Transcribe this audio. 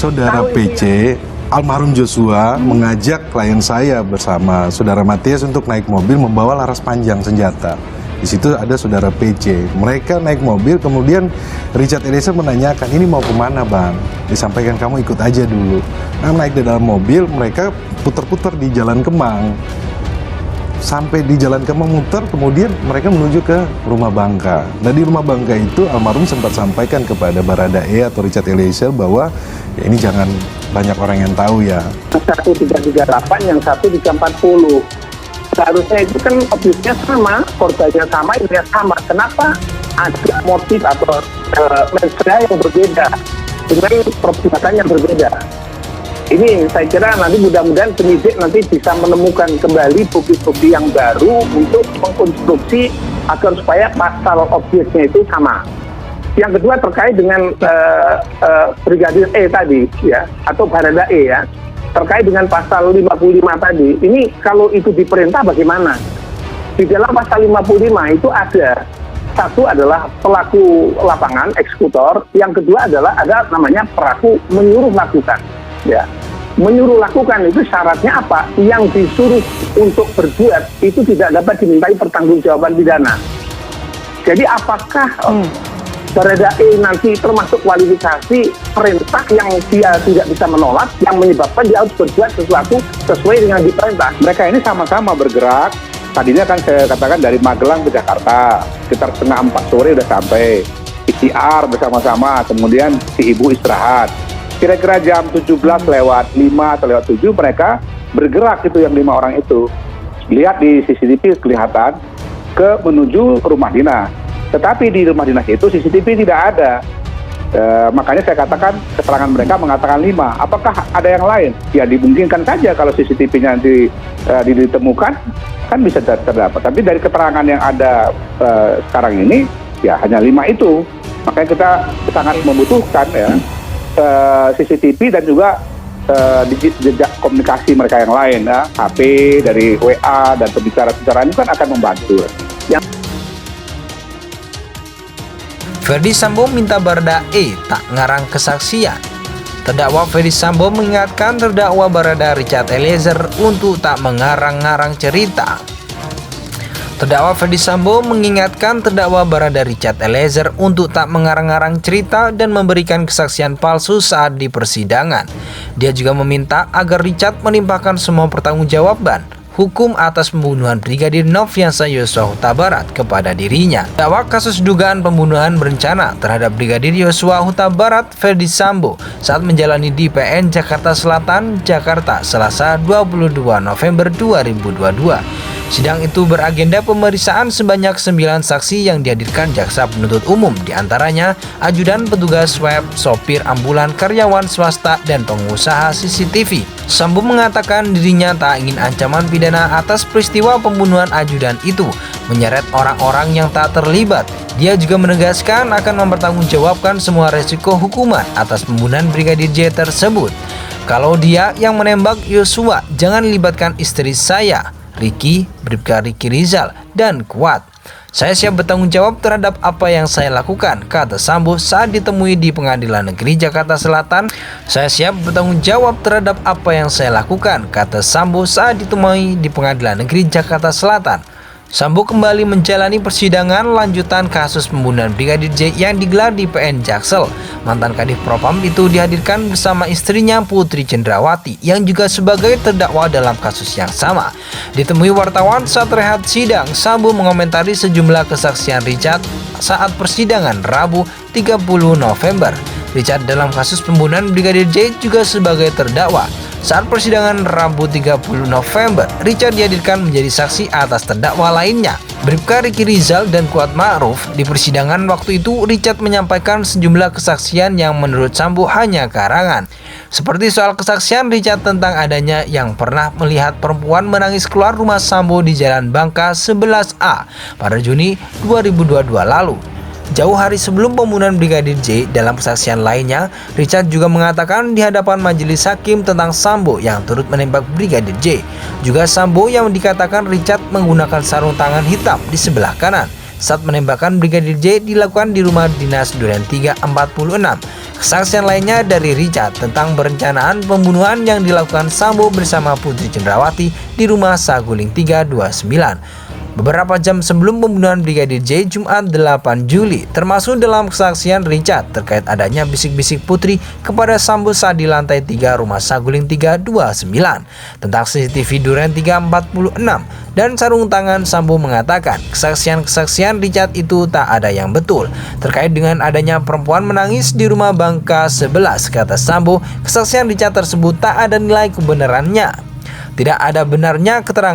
Saudara PC, almarhum Joshua mengajak klien saya bersama saudara Matias untuk naik mobil membawa laras panjang senjata. Di situ ada saudara PC. Mereka naik mobil, kemudian Richard Eliezer menanyakan, ini mau kemana bang? Disampaikan kamu ikut aja dulu. Nah, naik di dalam mobil, mereka putar-putar di Jalan Kemang. Sampai di Jalan Kemang muter, kemudian mereka menuju ke Rumah Bangka. Nah, di Rumah Bangka itu almarhum sempat sampaikan kepada Baradae atau Richard Eliezer bahwa ya ini jangan banyak orang yang tahu ya. 1338, yang 1340. Seharusnya itu kan objeknya sama, korbannya sama, ininya sama. Kenapa ada motif atau mensrea yang berbeda dengan perbuatan yang berbeda? Ini saya kira nanti mudah-mudahan penyidik nanti bisa menemukan kembali bukti-bukti yang baru untuk mengkonstruksi agar supaya pasal objeknya itu sama. Yang kedua terkait dengan Brigadir E tadi ya, atau Baradae ya, terkait dengan pasal 55 tadi. Ini kalau itu diperintah bagaimana? Di dalam pasal 55 itu ada, satu adalah pelaku lapangan, eksekutor, yang kedua adalah ada namanya pelaku menyuruh lakukan. Ya, menyuruh lakukan itu syaratnya apa? Yang disuruh untuk berbuat itu tidak dapat dimintai pertanggungjawaban pidana. Jadi apakah Baradae nanti termasuk kualifikasi perintah yang dia tidak bisa menolak, yang menyebabkan dia harus berbuat sesuatu sesuai dengan diperintah? Mereka ini sama-sama bergerak. Tadinya kan saya katakan dari Magelang ke Jakarta, sekitar setengah 4 sore udah sampai. PCR bersama-sama, kemudian si ibu istirahat. Kira-kira jam 17:05 atau lewat 7 mereka bergerak itu yang 5 orang itu. Lihat di CCTV kelihatan menuju rumah dinas. Tetapi di rumah dinas itu CCTV tidak ada. Makanya saya katakan keterangan mereka mengatakan 5. Apakah ada yang lain? Ya dimungkinkan saja kalau CCTV-nya nanti ditemukan kan bisa terdapat. Tapi dari keterangan yang ada sekarang ini ya hanya 5 itu. Makanya kita sangat membutuhkan ya CCTV dan juga jejak komunikasi mereka yang lain ya. HP dari WA dan pembicara-pembicaraan itu kan akan membantu. Ferdy Sambo minta Baradae tak ngarang kesaksian. Terdakwa Ferdy Sambo mengingatkan terdakwa Barada Richard Eliezer untuk tak mengarang-ngarang cerita. Terdakwa Ferdy Sambo mengingatkan terdakwa Barada Richard Eliezer untuk tak mengarang-ngarang cerita dan memberikan kesaksian palsu saat di persidangan. Dia juga meminta agar Richard melimpahkan semua pertanggungjawaban hukum atas pembunuhan Brigadir Nofriansah Yosua Huta Barat kepada dirinya. Terdakwa kasus dugaan pembunuhan berencana terhadap Brigadir Yosua Huta Barat Ferdy Sambo saat menjalani di PN Jakarta Selatan, Jakarta, Selasa 22 November 2022. Sidang itu beragenda pemeriksaan sebanyak 9 saksi yang dihadirkan jaksa penuntut umum, diantaranya ajudan petugas swab, sopir ambulan, karyawan swasta, dan pengusaha CCTV. Sambo mengatakan dirinya tak ingin ancaman pidana atas peristiwa pembunuhan ajudan itu, menyeret orang-orang yang tak terlibat. Dia juga menegaskan akan mempertanggungjawabkan semua resiko hukuman atas pembunuhan Brigadir J tersebut. Kalau dia yang menembak Yosua, jangan libatkan istri saya, Ricky, Bribka Ricky Rizal, dan Kuat. Saya siap bertanggung jawab terhadap apa yang saya lakukan, kata Sambo saat ditemui di Pengadilan Negeri Jakarta Selatan. Saya siap bertanggung jawab terhadap apa yang saya lakukan, kata Sambo saat ditemui di Pengadilan Negeri Jakarta Selatan. Sambo kembali menjalani persidangan lanjutan kasus pembunuhan Brigadir J yang digelar di PN Jaksel. Mantan Kadif Propam itu dihadirkan bersama istrinya Putri Cendrawati yang juga sebagai terdakwa dalam kasus yang sama. Ditemui wartawan saat rehat sidang, Sambo mengomentari sejumlah kesaksian Richard saat persidangan Rabu 30 November. Richard dalam kasus pembunuhan Brigadir J juga sebagai terdakwa. Saat persidangan Rabu 30 November, Richard dihadirkan menjadi saksi atas terdakwa lainnya, Bribka Ricky Rizal dan Kuat Ma'ruf. Di persidangan waktu itu, Richard menyampaikan sejumlah kesaksian yang menurut Sambo hanya karangan. Seperti soal kesaksian Richard tentang adanya yang pernah melihat perempuan menangis keluar rumah Sambo di Jalan Bangka 11A pada Juni 2022 lalu. Jauh hari sebelum pembunuhan Brigadir J, dalam kesaksian lainnya, Richard juga mengatakan di hadapan majelis hakim tentang Sambo yang turut menembak Brigadir J. Juga Sambo yang dikatakan Richard menggunakan sarung tangan hitam di sebelah kanan. saat menembakkan Brigadir J dilakukan di rumah dinas Duren 346. Kesaksian lainnya dari Richard tentang perencanaan pembunuhan yang dilakukan Sambo bersama Putri Cendrawati di rumah Saguling 329. Beberapa jam sebelum pembunuhan Brigadir J Jumat 8 Juli, termasuk dalam kesaksian Richard terkait adanya bisik-bisik Putri kepada Sambo saat di lantai 3 rumah Saguling 329 tentang CCTV Duren 346 dan sarung tangan. Sambo mengatakan kesaksian-kesaksian Richard itu tak ada yang betul terkait dengan adanya perempuan menangis di rumah Bangka 11. Kata Sambo, kesaksian Richard tersebut tak ada nilai kebenarannya. Tidak ada benarnya keterangan